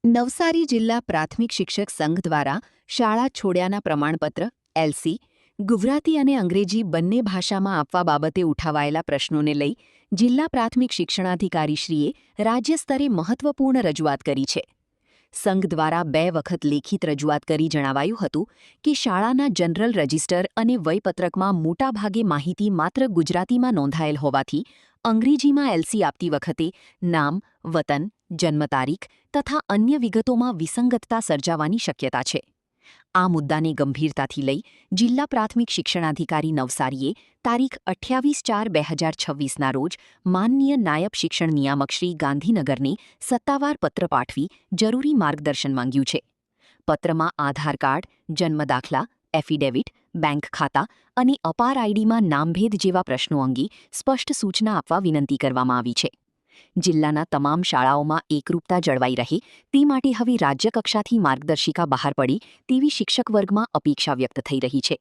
નવસારી જિલ્લા પ્રાથમિક શિક્ષક સંઘ દ્વારા શાળા છોડ્યાના પ્રમાણપત્ર એલસી ગુજરાતી અને અંગ્રેજી બંને ભાષામાં આપવા બાબતે ઉઠાવાયેલા પ્રશ્નોને લઈ જિલ્લા પ્રાથમિક શિક્ષણાધિકારીશ્રીએ રાજ્ય સ્તરે મહત્વપૂર્ણ રજૂઆત કરી છે. સંઘ દ્વારા 2 વખત લેખિત રજૂઆત કરી જણાવાયું હતું કે શાળાના જનરલ રજિસ્ટર અને વયપત્રકમાં મોટાભાગે માહિતી માત્ર ગુજરાતીમાં નોંધાયેલ હોવાથી અંગ્રેજીમાં એલસી આપતી વખતે નામ, વતન, જન્મ તારીખ તથા અન્ય વિગતોમાં વિસંગતતા સર્જાવાની શક્યતા છે. આ મુદ્દાને ગંભીરતાથી લઈ જિલ્લા પ્રાથમિક શિક્ષણાધિકારી નવસારીએ તારીખ 28/4/2026ના રોજ માનનીય નાયબ શિક્ષણ નિયામક શ્રી ગાંધીનગરને સત્તાવાર પત્ર પાઠવી જરૂરી માર્ગદર્શન માંગ્યું છે. પત્રમાં આધાર કાર્ડ, જન્મ દાખલા, એફિડેવિટ, બેંક ખાતા અને અપાર આઈડીમાં નામભેદ જેવા પ્રશ્નો અંગે સ્પષ્ટ સૂચના આપવા વિનંતી કરવામાં આવી છે. જિલ્લાના તમામ શાળાઓમાં એકરૂપતા જળવાઈ રહે તે માટે હવે રાજ્યકક્ષાથી માર્ગદર્શિકા બહાર પડી તેવી શિક્ષક વર્ગમાં અપેક્ષા વ્યક્ત થઈ રહી છે.